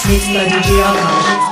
Mixed by DJ Akash.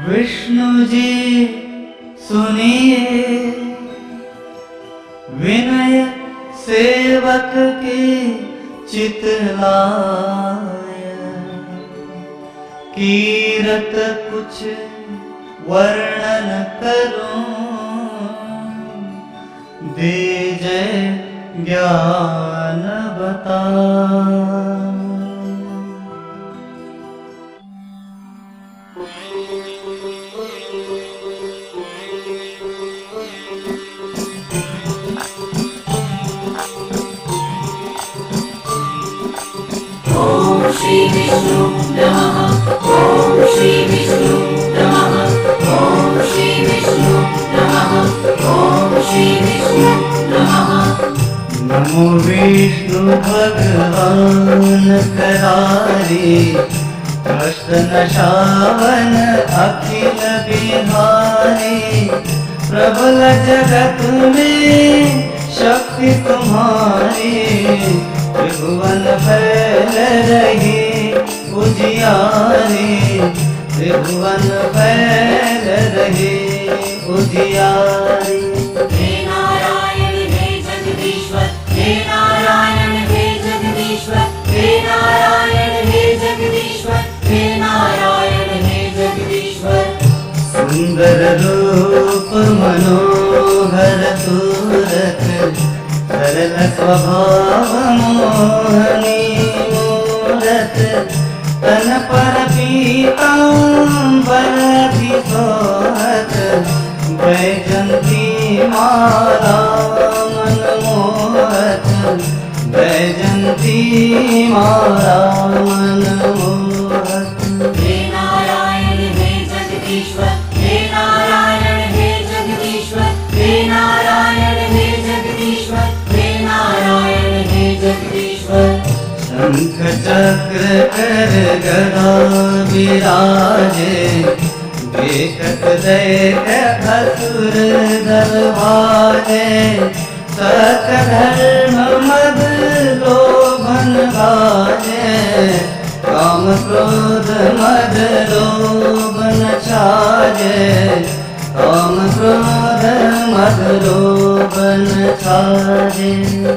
Vishnu ji सुनिए, विनय सेवक के चितलाय, कीरत कुछ वर्णन करूं, दीजै ज्ञान बता। ओम श्री विष्णु नमः। ओम श्री विष्णु नमः। ओम श्री विष्णु नमः। ओम श्री विष्णु नमः। नमो विष्णु भगवान करारे, कष्ट नशावन अखिल बिहारी, प्रबल जगत में शक्ति तुम्हारी, त्रिभुवन फैल रही उजियारी, त्रिभुवन फैल रही उजियारी। हे नारायण हे जगदीश्वर, हे नारायण हे जगदीश्वर, हे नारायण हे जगदीश्वर, हे नारायण हे जगदीश्वर। सुंदर रूप मनोहर सूरत, सरल स्वभाव मोहनी मूरत, तन पर पीतांबर सोहत, बैजंती माला मन मोहत, बैजंती माला मन मोहत। हे नारायण हे जगदीश्वर, हे नारायण हे जगदीश्वर, हे नारायण हे जगदीश्वर, हे नारायण हे जगदीश्वर। शंख चक्र कर गदा विराजे, देखत देख असुर दरवाजे, सत धर्म मद लोभन गाजे, काम क्रोध मद लोभन छाजे, काम क्रोध मद लोभन छाजे।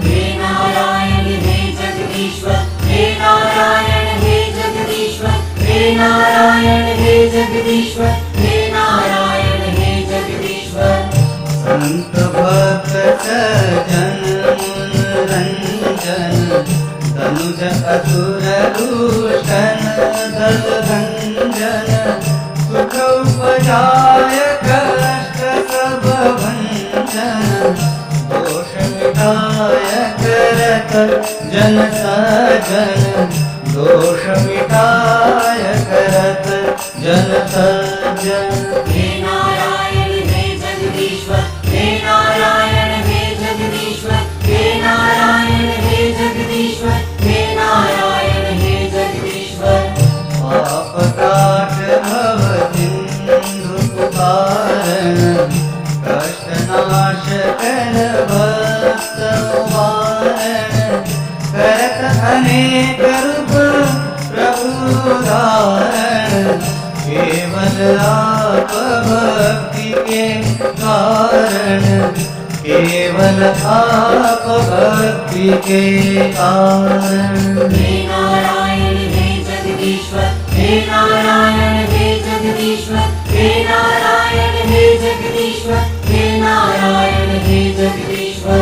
हे नारायण हे जगदीश्वर, हे नारायण हे जगदीश्वर, हे नारायण हे जगदीश्वर, हे नारायण हे जगदीश्वर। संत भक्त सज्जन मुन रंजन, तनुज असुर दूषण दल भंजन, सुख उपजाय कष्ट सब भंजन, दोष मिटाय करत जन सज्जन, दोष मिटाय करत जन सज्जन। हे नारायण हे जगदीश्वर, हे नारायण हे जगदीश्वर, हे नारायण हे जगदीश्वर, हे नारायण हे जगदीश्वर। पाप काट भव सिंधु पुकारन, कष्ट नाश कर भक्त उबारन, करत अनेक रूप प्रभु धारण, केवल आप भक्ति के कारण, केवल आप भक्ति के कारण। हे नारायण हे जगदीश्वर, हे नारायण हे जगदीश्वर, हे नारायण हे जगदीश्वर, हे नारायण हे जगदीश्वर।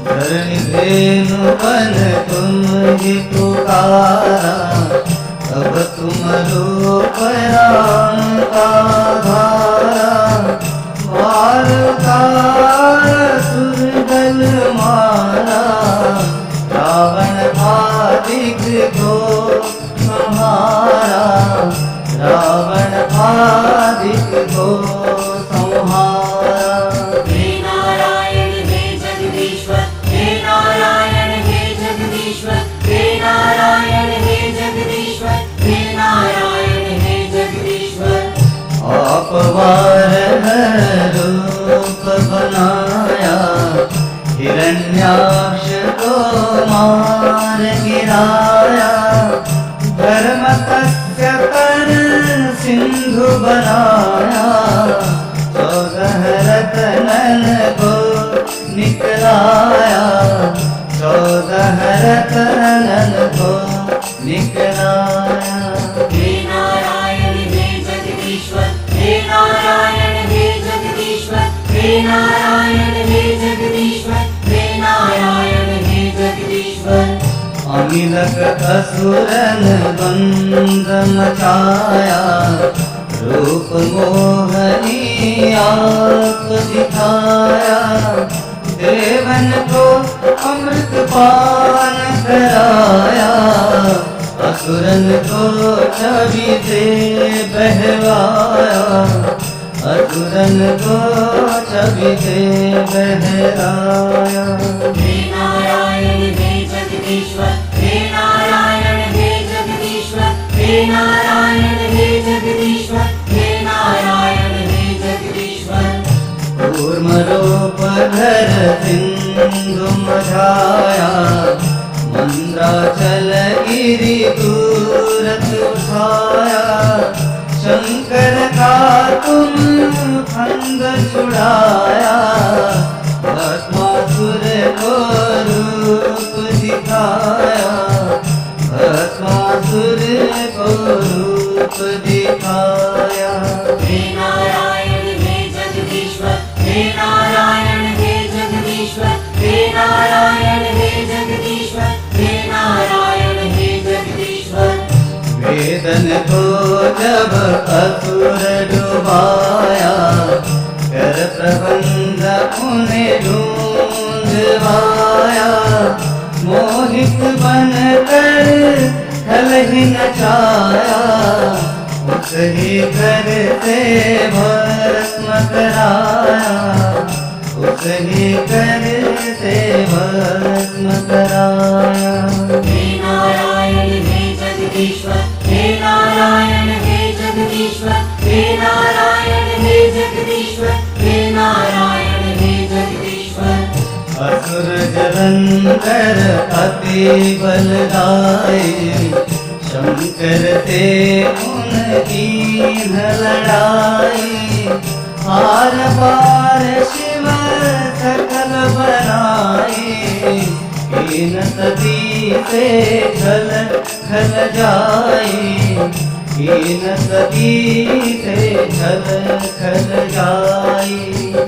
धरणि धेनु बन तुम ही पुकारा, अब तुम रूप राम का धारा, बालकार सुरदल मारा, रावण आदिक को संहारा, रावण आदिक को संहारा। हे नारायण हे जगदीश्वर, हे नारायण हे जगदीश्वर, हे नारायण हे जगदीश्वर, हे नारायण हे जगदीश्वर। आप वार रूप बनाया, हिरण्याक्ष को मार गिराया, धर्म तस्य कर सिंधु बनाया, भरत नन को निकलाया, 14 रतन को निकलाया। हे नारायण हे जगदीश्वर, हे नारायण हे जगदीश्वर, हे नारायण हे जगदीश्वर, हे नारायण हे जगदीश्वर। अमिलक असुरन बंद मचाया, रूप मोहनी आप दिखाया। देवन को अमृत पान कराया, असुरन को छवि से बहलाया, असुरन को छवि से बहलाया। हे नारायण हे जगदीश्वर, हे नारायण हे जगदीश्वर, हे नारायण हे जगदीश्वर, हे नारायण हे जगदीश्वर। कूर्मरूप धर सिंधु मझाया, मंद्राचल गिरि दूरत उठाया। शंकर का तुम फंद छुड़ाया, भस्मासुर को रूप दिखाया, भस्मासुर को रूप दिखाया। हे नारायण हे जगदीश्वर, हे नारायण हे जगदीश्वर, हे नारायण हे जगदीश्वर, हे नारायण हे जगदीश्वर। वेदन को जब असुर डुबाया, कर प्रबंध उन्हें ढूंढवाया। मोहित बनकर खल ही नचाया, उसही कर से भस्म कराया, उसही कर से भस्म कराया। हे नारायण हे जगदीश्वर, हे नारायण हे जगदीश्वर, हे नारायण हे जगदीश्वर, हे नारायण हे जगदीश्वर। असुर जलंधर अति बलदाई, शंकर से उनकी लड़ाई। हार पार शिव सकल बनाई, कीन सती से खल खल जाई, कीन सती से खल खल जाई।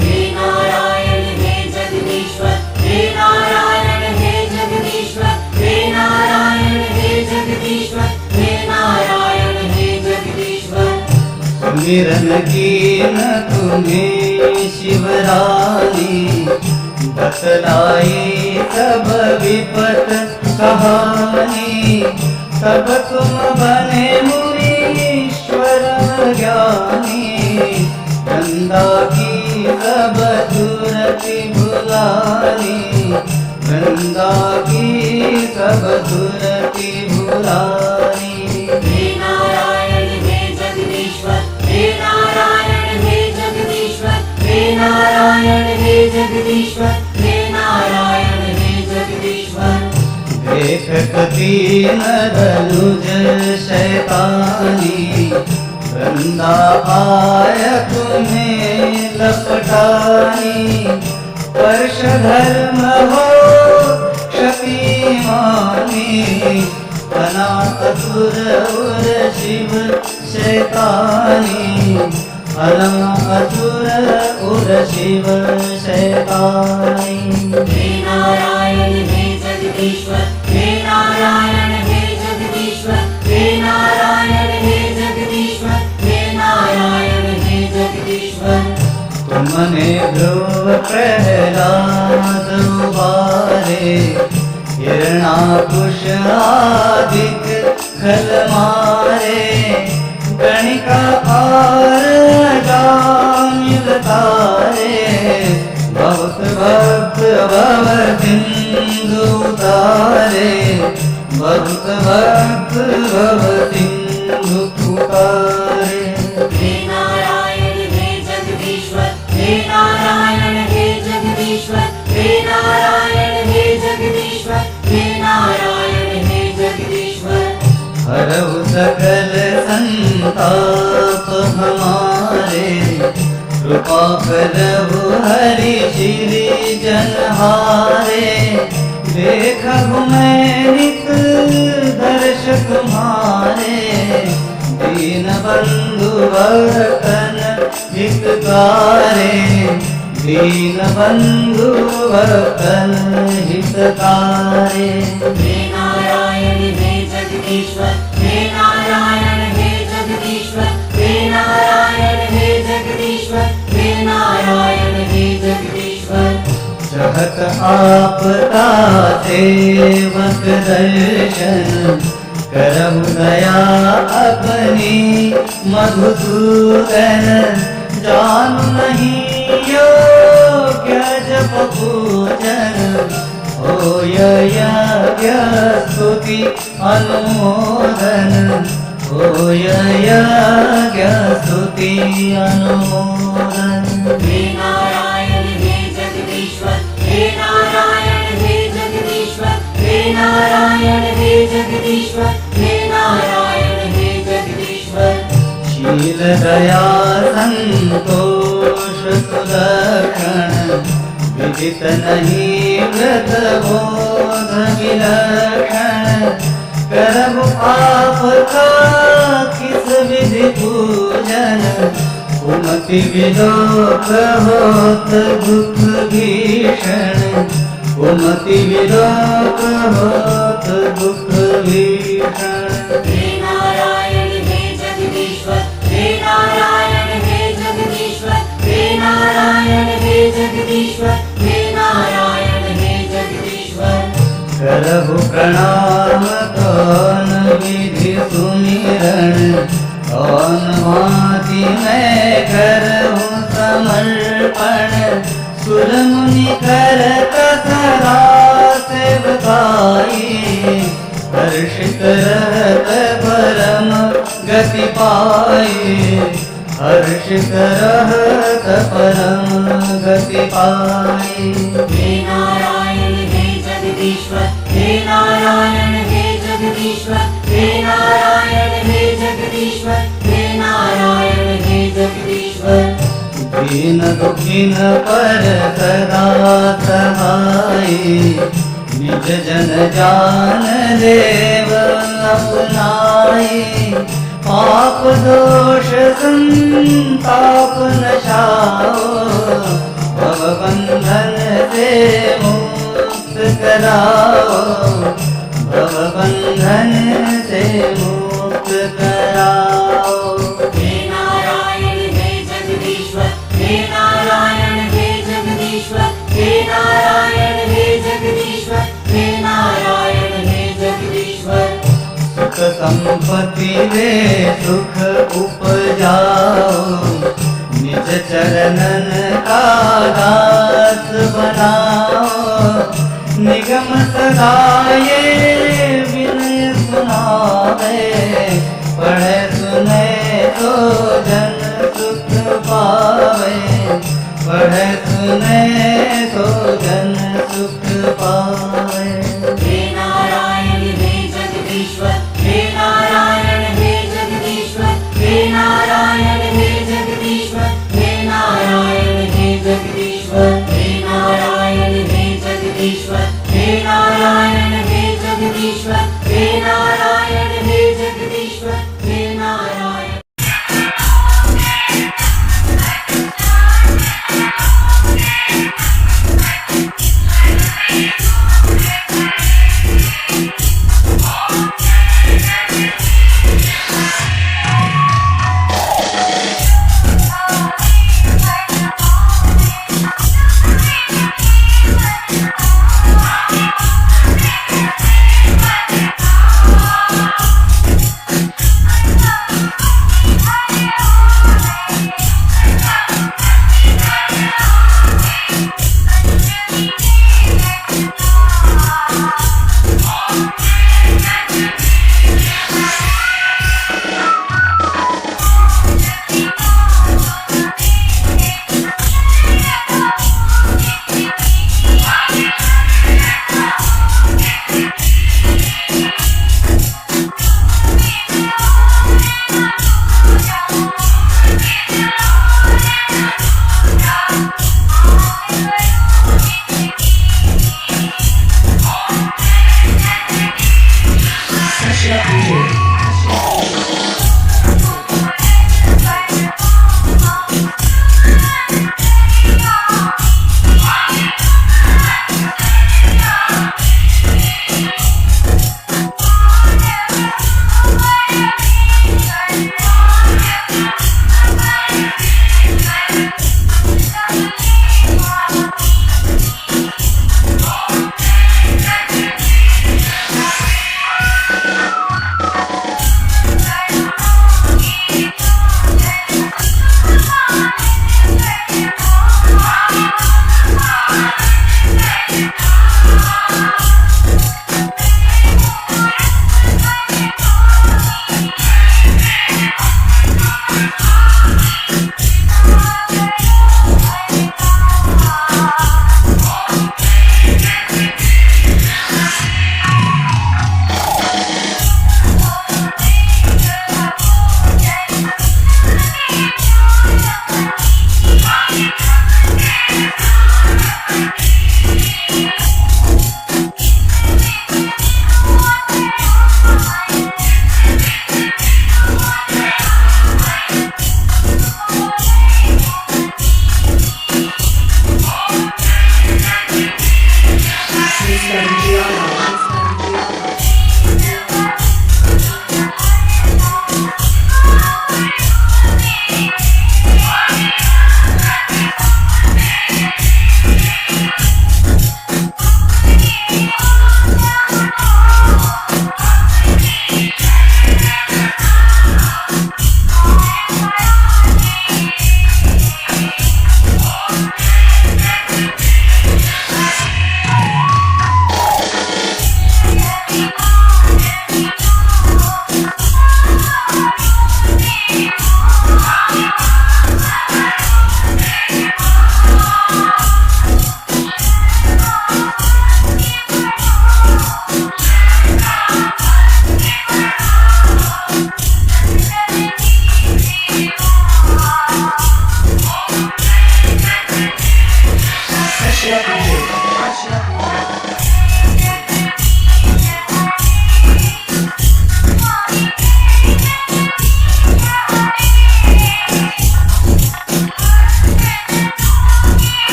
हे नारायण हे जगदीश्वर, हे नारायण हे जगदीश्वर, हे नारायण हे जगदीश्वर, हे नारायण हे जगदीश्वर। सुमिरन कीन तुम्हें शिवरानी, बतलाई सब विपत कहानी। तब तुम बने मुनीश्वर ज्ञानी, गंगा की सब सुरति भुलानी, गंगा की सब सुरति भुलानी। हे नारायण हे जगदीश्वर, हे नारायण हे जगदीश्वर, हे नारायण हे जगदीश्वर, हे नारायण हे जगदीश्वर। देखत दीन धनुज शैतानी, वृंदा आय तुम्हें लपटानी। वर्ष धर्म हो शक्तिमानी, बना असुर उर शिव शैतानी, बना असुर उर शिव शैतानी। हे नारायण हे जगदीश्वर, हे नारायण हे जगदीश्वर, हे नारायण हे जगदीश्वर, हे नारायण हे जगदीश्वर। तुमने ध्रुव प्रहलाद उबारे, हिरणाकुश आदिक खल मारे। गणिका पार जामिल तारे, बहुत भक्त भव सिंधु तारे, बहुत भक्त भव सिंधु पुकारे। हे नारायण हे जगदीश्वर, हे नारायण हे जगदीश्वर, हे नारायण हे जगदीश्वर, हे नारायण हे जगदीश्वर। हरहु सकल संताप हमारे, कृपा करहु हरि श्री जनहारे, देखहु मैं नित दर्श तुम्हारे, दीन बंधु भक्तन हितकारे, दीन बंधु भक्तन हितकारे। हे नारायण हे जगदीश्वर, हे नारायण हे जगदीश्वर, हे नारायण हे जगदीश्वर, हे नारायण हे जगदीश्वर। चाहत आपका सेवक दर्शन, करहु दया अपनी मधुसूदन, जानु नहीं योग्य जप पूजन, होय यज्ञ स्तुति अनुमोदन, होय यज्ञ स्तुति अनुमोदन। हे नारायण हे जगदीश्वर, हे नारायण हे जगदीश्वर, हे नारायण हे जगदीश्वर, हे नारायण हे जगदीश्वर। शील दया संतोष सुलक्षण, विदित नहीं व्रत बोध विलक्षण, करहु आपका किस विधि पूजन, कुमति विलोक होत दुख भीषण, कुमति विलोक होत दुख भीषण। हे नारायण हे जगदीश्वर, हे नारायण हे जगदीश्वर, हे नारायण हे जगदीश्वर, हे नारायण हे जगदीश्वर। करहु प्रणाम कौन विधि सुमिरन, कौन भांति मैं करहु समर्पण, सुर मुनि करत सदा सेवकाई, हर्षित रहत परम गति पाए, हर्षित रहत परम गति पाए। हे नारायण हे जगदीश्वर, हे नारायण हे जगदीश्वर, हे नारायण हे जगदीश्वर, हे नारायण हे जगदीश्वर। दीन दुखिन पर सदा सहाय, निज जन जान देव अपनाए, पाप दोष संताप नशाओ, भव बंधन से मुक्त कराओ, भव बंधन से मुक्त कराओ। हे नारायण हे जगदीश्वर, हे नारायण हे जगदीश्वर, हे नारायण हे जगदीश्वर, हे नारायण हे जगदीश्वर। सुख संपत्ति वे सुख उपजाओ, निज चरणन का दास बनाओ, निगम सदाये विनय सुनावे, पढ़े सुने तो जन सुख पावे, पढ़े सुने तो जन सुख पावे। हे नारायण हे जगदीश्वर, हे नारायण हे जगदीश्वर, हे नारायण हे जगदीश्वर, हे नारायण हे जगदीश्वर। हे नारायण हे जगदीश्वर, हे नारायण हे जगदीश्वर, हे नारायण हे जगदीश्वर, हे नारायण। Yeah.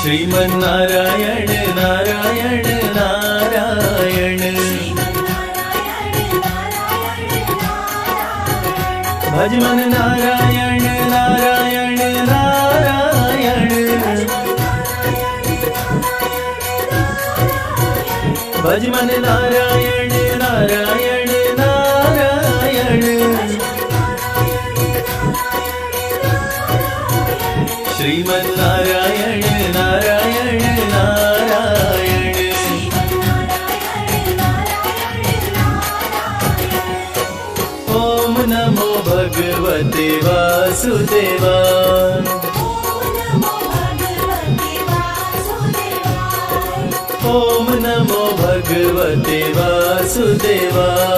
श्रीमन्नारायण नारायण नारायण भज मन नारायण नारायण नारायण भज मन नारायण नारायण नारायण श्रीमन्नारायण नारायण नारायण ओम नमो भगवते वासुदेवाय ओम नमो भगवते वासुदेवाय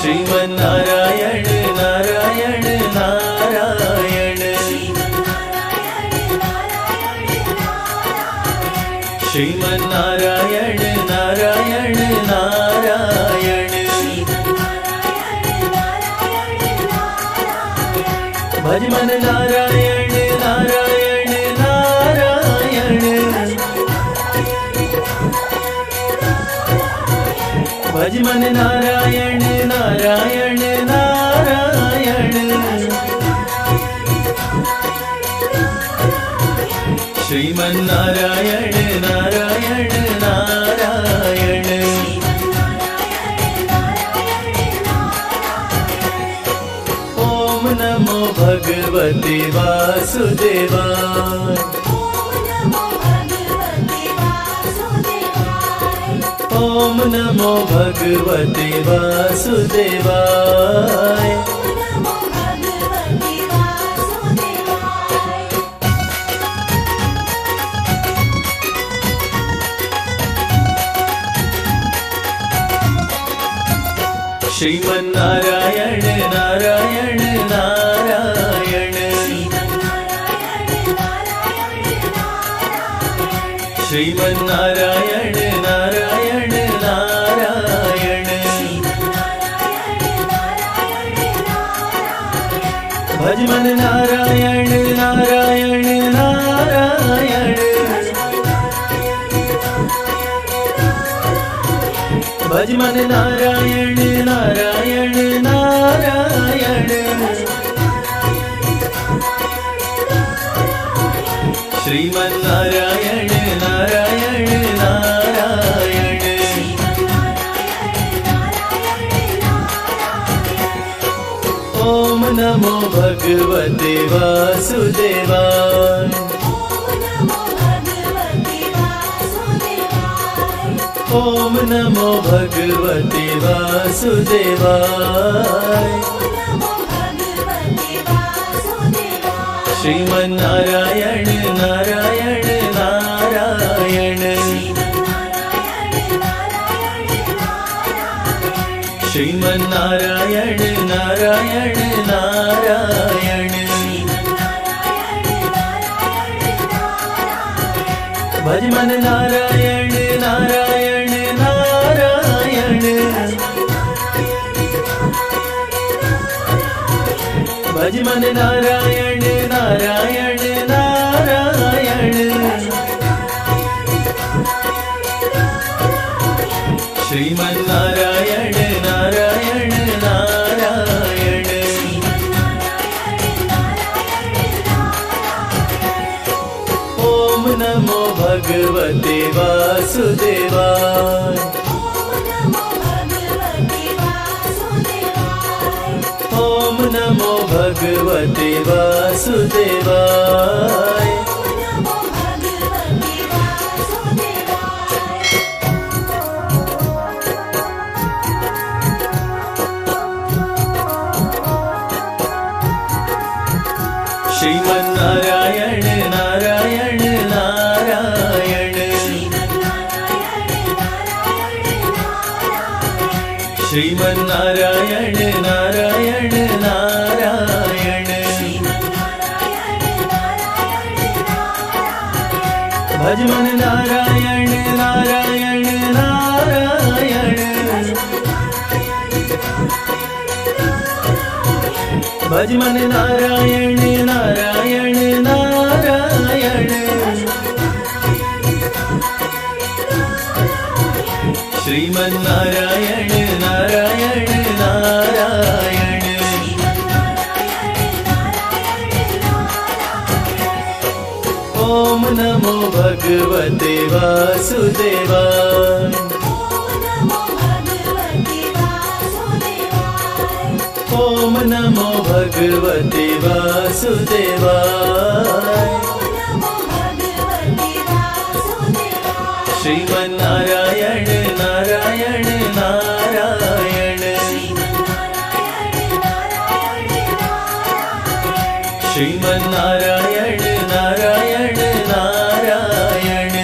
श्रीमन्नारायण नारायण नारायण श्रीमन्नारायण नारायण नारायण भज मन नारायण नारायण नारायण भज मन नारायण नारायण नारायण श्रीमन्नारायण नारायण नारायण ओम नमो भगवते वासुदेवाय ओम नमो भगवते वासुदेवाय श्रीमन्नारायण नारायण नारायण श्रीमन्नारायण नारायण नारायण भज मन नारायण नारायण नारायण भज मन नारायण नारायण नारायण श्रीमन्नारायण नारायण नारायण ओम नमो भगवते वासुदेवाय ओम नमो भगवते वासुदेवाय श्रीमन्नारायण नारायण नारायण श्रीमन्नारायण नारायण नारायण भज मन नारायण नारायण नारायण भज मन नारायण नारायण नारायण श्रीमन्नारायण नारायण नारायण ओम नमो भगवते वासुदेवाय। ॐ नमो भगवते वासुदेवाय। श्रीमन्नारायण नारायण नारायण। श्रीमन्नारायण नारायण नारायण। भज मन नारायण नारायण नारायण। भज मन नारायण नारायण नारायण। श्रीमन्नारायण नारायण नारायण। ॐ नमो भगवते वासुदेवाय। ॐ नमो भगवते वासुदेवाय। श्रीमन्नारायण नारायण नारायण। श्रीमन्नारायण नारायण नारायण।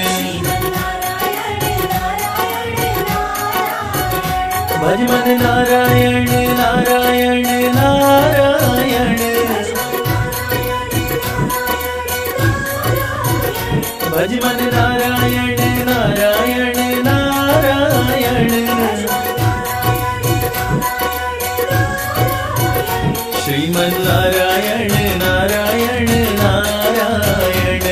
भज मन नारायण नारायण नारायण। भज मन नारायण नारायण नारायण। श्रीमन्नारायण नारायण नारायण।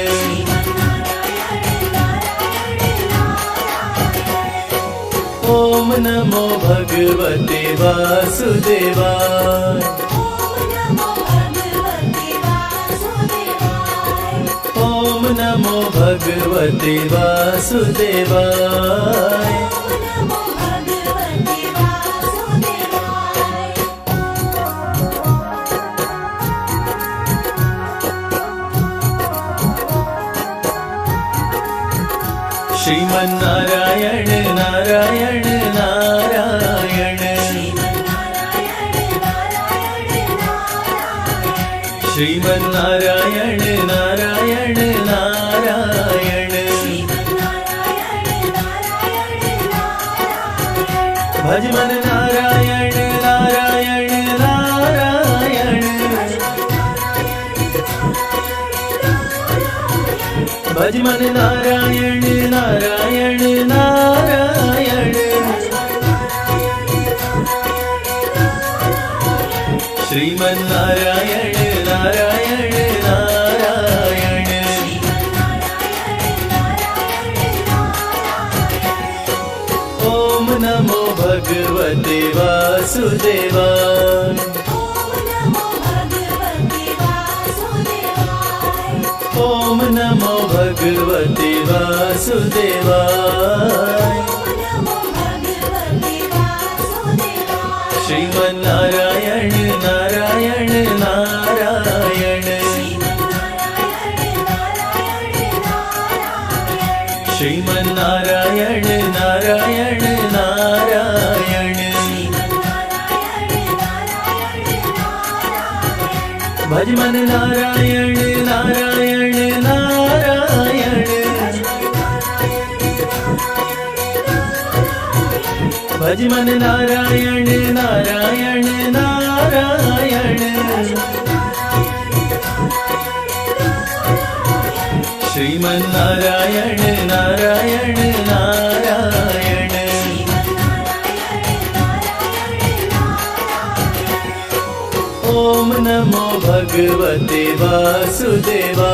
ॐ नमो भगवते वासुदेवाय। ॐ नमो भगवते वासुदेवाय। श्रीमन्नारायण नारायण नारायण। श्रीमन्नारायण नारायण नारायण। भज मन नारायण नारायण नारायण। भज मन नारायण नारायण नारायण। श्रीमन्नारायण नारायण नारायण। ॐ नमो भगवते वासुदेवाय। ॐ नमो भगवते वासुदेवाय। श्रीमन्नारायण नारायण नारायण। श्रीमन्नारायण नारायण नारायण। भज मन नारायण नारायण नारायण। भज मन नारायण नारायण नारायण। श्रीमन्नारायण नारायण नारायण। ॐ नमो भगवते वासुदेवाय।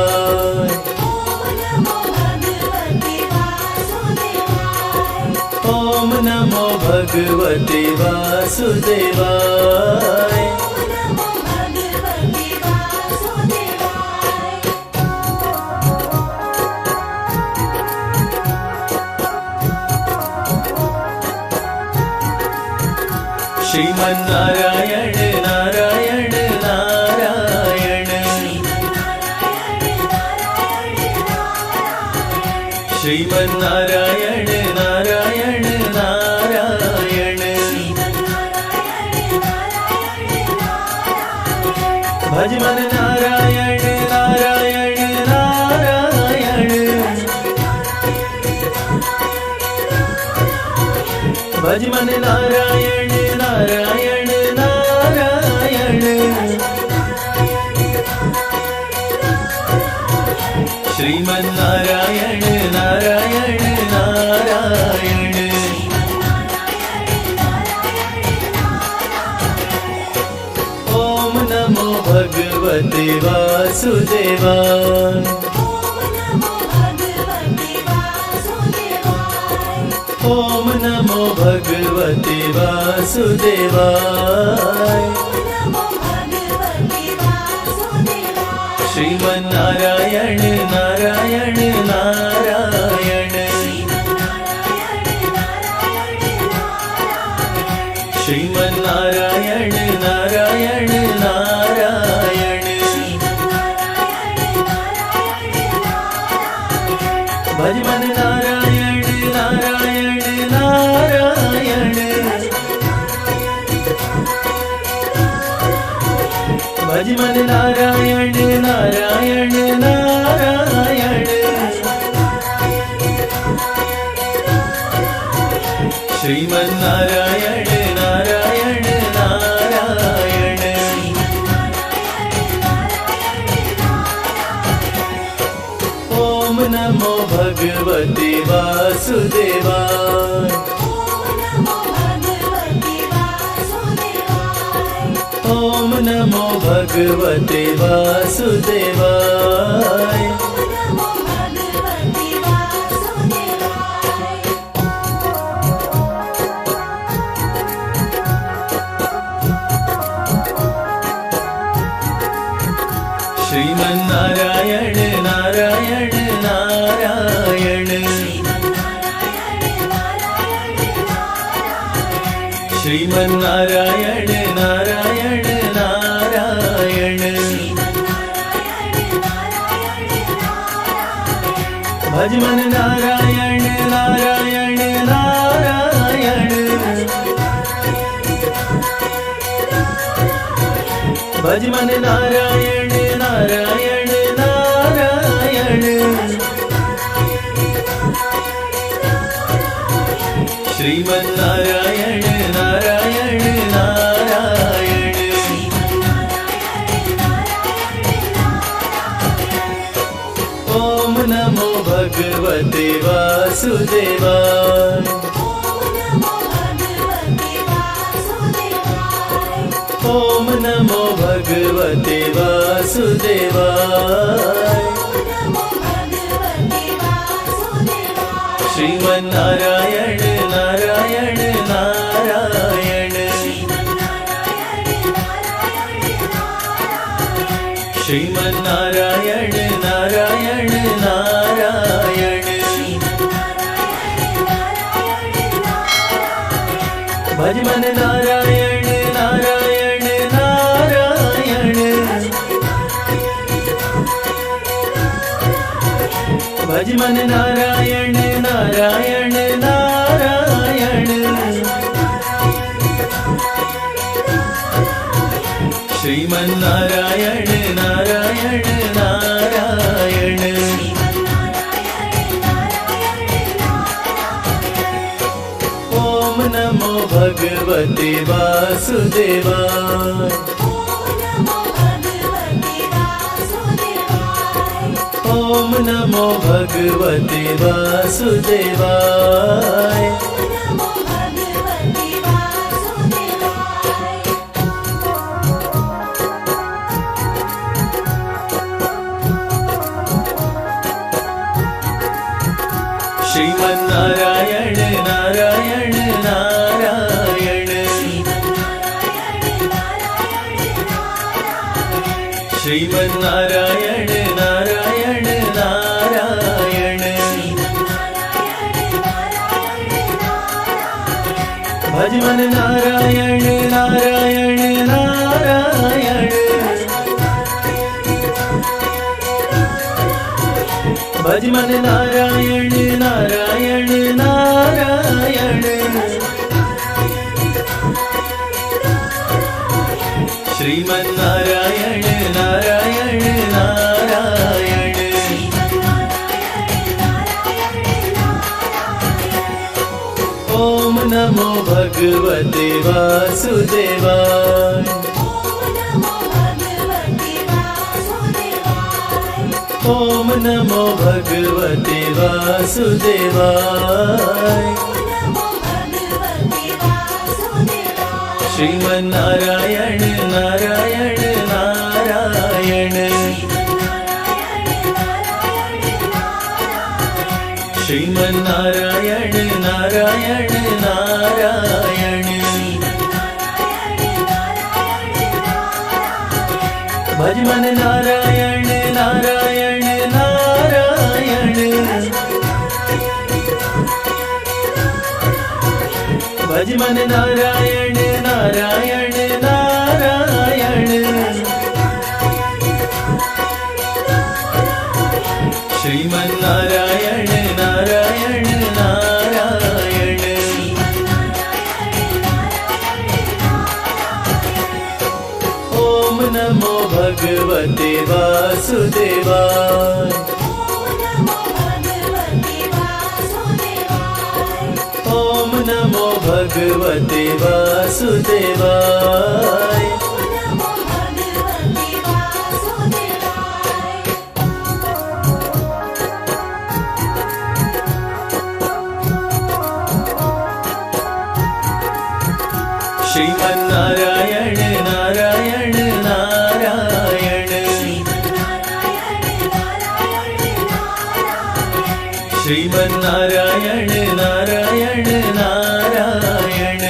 ॐ नमो भगवते वासुदेवाय। श्रीमन्नारायण नारायण नारायण श्रीमन्नारायण नारायण नारायण भज मन नारायण नारायण नारायण भज मन नारायण नारायण नारायण श्रीमन्नारायण नारायण नारायण ओम नमो भगवते वासुदेवाय ओम नमो भगवते वासुदेवाय श्रीमन्नारायण नारायण नारायण श्रीमन्नारायण नारायण नारायण भज मन नारायण नारायण नारायण भज मन नारायण नारायण नारायण श्रीमन्नारायण नारायण नारायण ओम नमो भगवते वासुदेवाय ओम नमो भगवते वासुदेवाय श्रीमन्नारायण नारायण नारायण श्रीमन्नारायण नारायण नारायण भज मन नारायण नारायण नारायण भज मन नारायण नारायण नारायण श्रीमन्नारायण नारायण नारायण ओम नमो भगवते वासुदेवाय ओम नमो भगवते वासुदेवाय श्रीमन्नारायण नारायण नारायण श्रीमन्नारायण नारायण नारायण भज मन नारायण नारायण नारायण भज मन नारायण नारायण नारायण श्रीमन्नारायण नारायण नारायण ओम नमो भगवते वासुदेवाय ओम नमो भगवते वासुदेवाय श्रीमन्नारायण नारायण नारायण श्रीमन्नारायण नारायण नारायण भज मन नारायण भज मन नारायण नारायण नारायण श्रीमन नारायण नारायण नारायण ओम नमो भगवते वासुदेवाय ओम नमो भगवते वासुदेवाय श्रीमन नारायण नारायण नारायण श्रीमन नारायण नारायण नारायण भज मन नारायण नारायण नारायण भज मन नारायण नारायण नारायण श्रीमन नारायण नारायण नारायण ओम नमो भगवते वासुदेवाय ओम नमो भगवते वासुदेवाय श्रीमन नारायण नारायण नारायण श्रीमन नारायण नारायण नारायण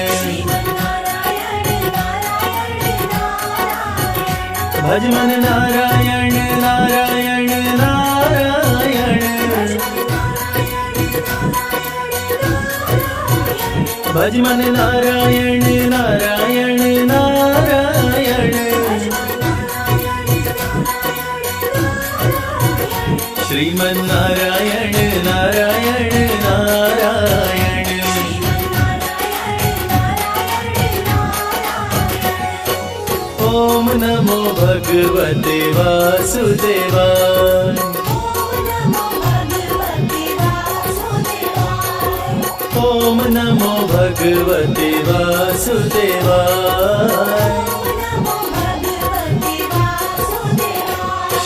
भज मन नारायण नारायण नारायण भज मन नारायण नारायण नारायण श्रीमन नारायण नारायण नारायण ओम नमो भगवते वासुदेवाय ओम नमो भगवते वासुदेवाय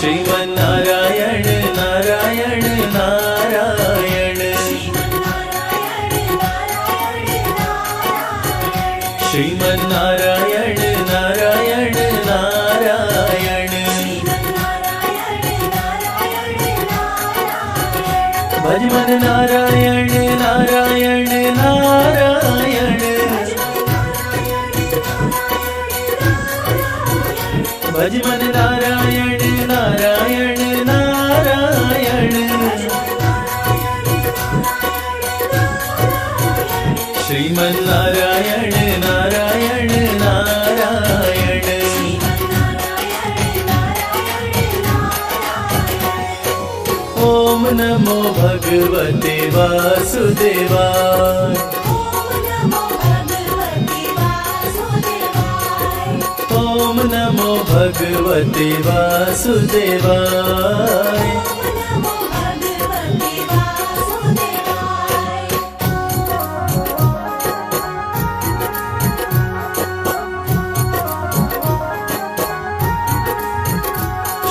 श्रीमन नारायण नारायण नारायण श्रीमन नारायण नारायण नारायण भज मन नारायण नारायण नारायण भज मन नारायण नारायण नारायण श्रीमन नारायण नारायण नारायण ओम नमो भगवते वासुदेवाय ओम नमो भगवते वासुदेवाय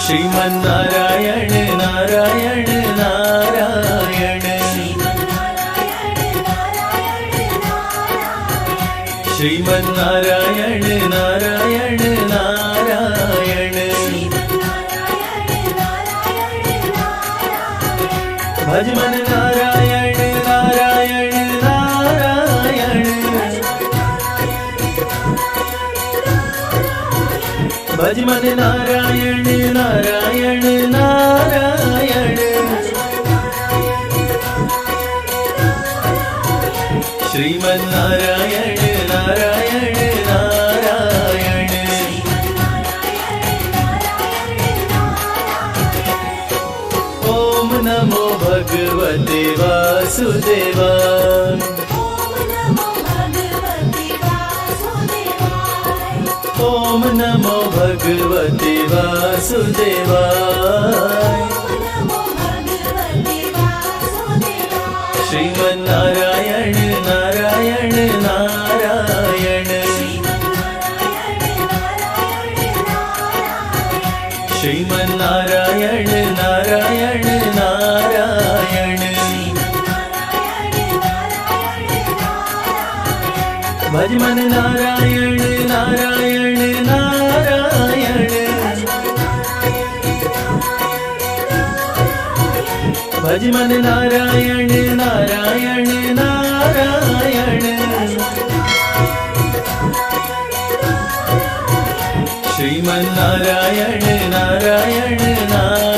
श्रीमन नारायण नारायण नारायण श्रीमन नारायण नारायण नारायण भज मन नारायण नारायण नारायण भज मन नारायण नारायण नारायण श्रीमन नारायण नारायण नारायण ओम नमो भगवते वासुदेवाय। ॐ नमो भगवते वासुदेवाय। श्रीमन्नारायण नारायण नारायण, श्रीमन्नारायण नारायण नारायण, भज मन नारायण नारायण नारायण, भज मन नारायण नारायण नारायण, श्रीमन्नारायण नारायण नारायण।